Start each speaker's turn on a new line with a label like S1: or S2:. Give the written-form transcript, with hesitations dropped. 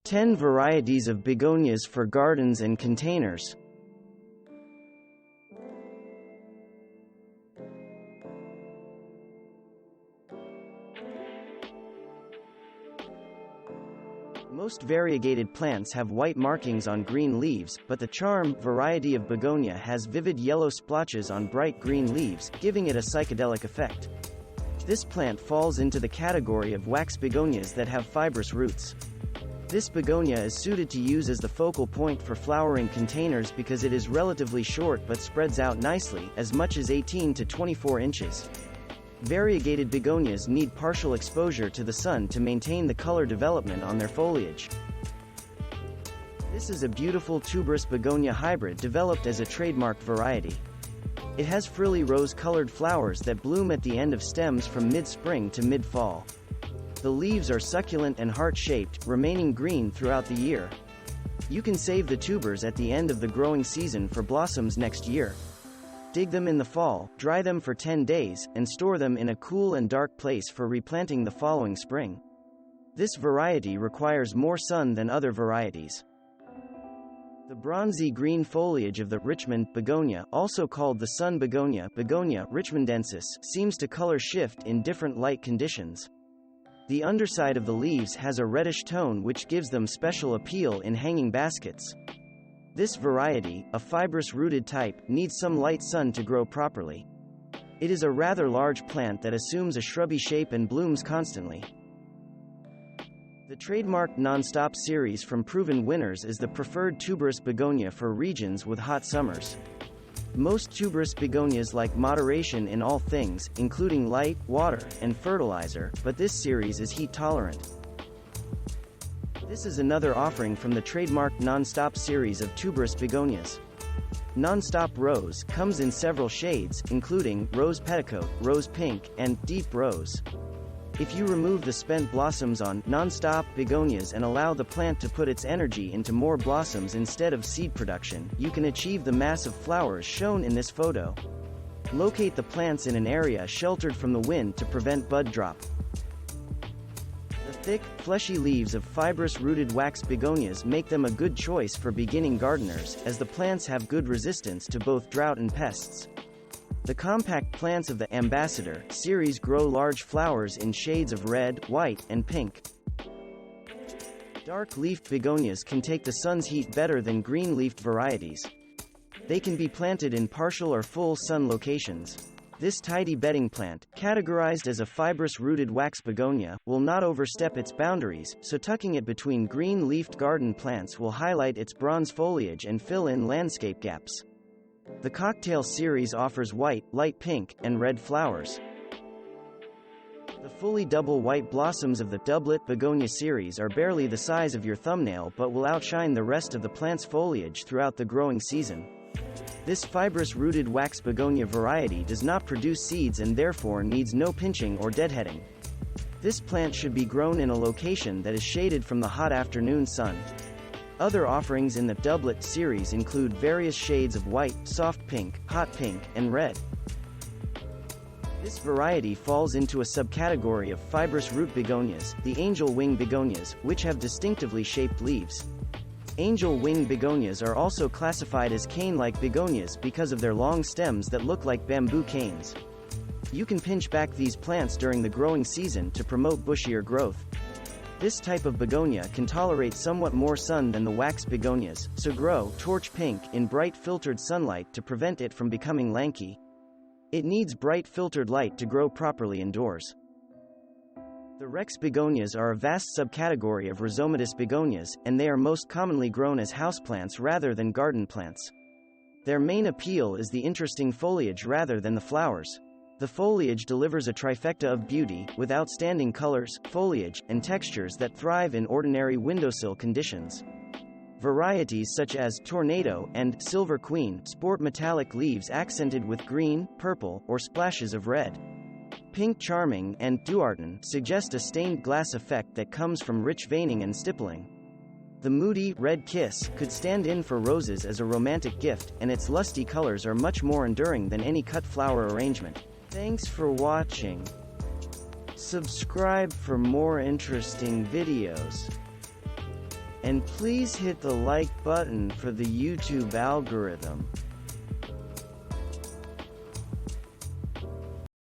S1: 10 varieties of begonias for gardens and containers. Most variegated plants have white markings on green leaves, but the charm variety of begonia has vivid yellow splotches on bright green leaves, giving it a psychedelic effect. This plant falls into the category of wax begonias that have fibrous roots. This begonia is suited to use as the focal point for flowering containers because it is relatively short but spreads out nicely, as much as 18 to 24 inches. Variegated begonias need partial exposure to the sun to maintain the color development on their foliage. This is a beautiful tuberous begonia hybrid developed as a trademark variety. It has frilly rose-colored flowers that bloom at the end of stems from mid-spring to mid-fall. The leaves are succulent and heart-shaped, remaining green throughout the year. You can save the tubers at the end of the growing season for blossoms next year. Dig them in the fall, dry them for 10 days, and store them in a cool and dark place for replanting the following spring. This variety requires more sun than other varieties. The bronzy green foliage of the Richmond Begonia, also called the sun begonia, Begonia richmondensis, seems to color shift in different light conditions. The underside of the leaves has a reddish tone which gives them special appeal in hanging baskets. This variety, a fibrous-rooted type, needs some light sun to grow properly. It is a rather large plant that assumes a shrubby shape and blooms constantly. The trademark Nonstop series from proven winners is the preferred tuberous begonia for regions with hot summers. Most tuberous begonias like moderation in all things, including light, water, and fertilizer, but this series is heat-tolerant. This is another offering from the trademark Nonstop series of tuberous begonias. Nonstop Rose comes in several shades, including rose petticoat, rose pink, and deep rose. If you remove the spent blossoms on Nonstop begonias and allow the plant to put its energy into more blossoms instead of seed production, you can achieve the mass of flowers shown in this photo. Locate the plants in an area sheltered from the wind to prevent bud drop. The thick, fleshy leaves of fibrous-rooted wax begonias make them a good choice for beginning gardeners, as the plants have good resistance to both drought and pests. The compact plants of the Ambassador series grow large flowers in shades of red, white, and pink. Dark-leafed begonias can take the sun's heat better than green-leafed varieties. They can be planted in partial or full sun locations. This tidy bedding plant, categorized as a fibrous-rooted wax begonia, will not overstep its boundaries, so tucking it between green-leafed garden plants will highlight its bronze foliage and fill in landscape gaps. The Cocktail series offers white, light pink, and red flowers. The fully double white blossoms of the Doublet Begonia series are barely the size of your thumbnail but will outshine the rest of the plant's foliage throughout the growing season. This fibrous-rooted wax begonia variety does not produce seeds and therefore needs no pinching or deadheading. This plant should be grown in a location that is shaded from the hot afternoon sun. Other offerings in the Doublet series include various shades of white, soft pink, hot pink, and red. This variety falls into a subcategory of fibrous root begonias, the angel wing begonias, which have distinctively shaped leaves. Angel wing begonias are also classified as cane-like begonias because of their long stems that look like bamboo canes. You can pinch back these plants during the growing season to promote bushier growth. This type of begonia can tolerate somewhat more sun than the wax begonias, so grow torch pink in bright filtered sunlight to prevent it from becoming lanky. It needs bright filtered light to grow properly indoors. The Rex begonias are a vast subcategory of rhizomatous begonias, and they are most commonly grown as houseplants rather than garden plants. Their main appeal is the interesting foliage rather than the flowers. The foliage delivers a trifecta of beauty, with outstanding colors, foliage, and textures that thrive in ordinary windowsill conditions. Varieties such as Tornado and Silver Queen sport metallic leaves accented with green, purple, or splashes of red. Pink Charming and Duarton suggest a stained glass effect that comes from rich veining and stippling. The moody Red Kiss could stand in for roses as a romantic gift, and its lusty colors are much more enduring than any cut flower arrangement. Thanks for watching. Subscribe for more interesting videos. And please hit the like button for the YouTube algorithm.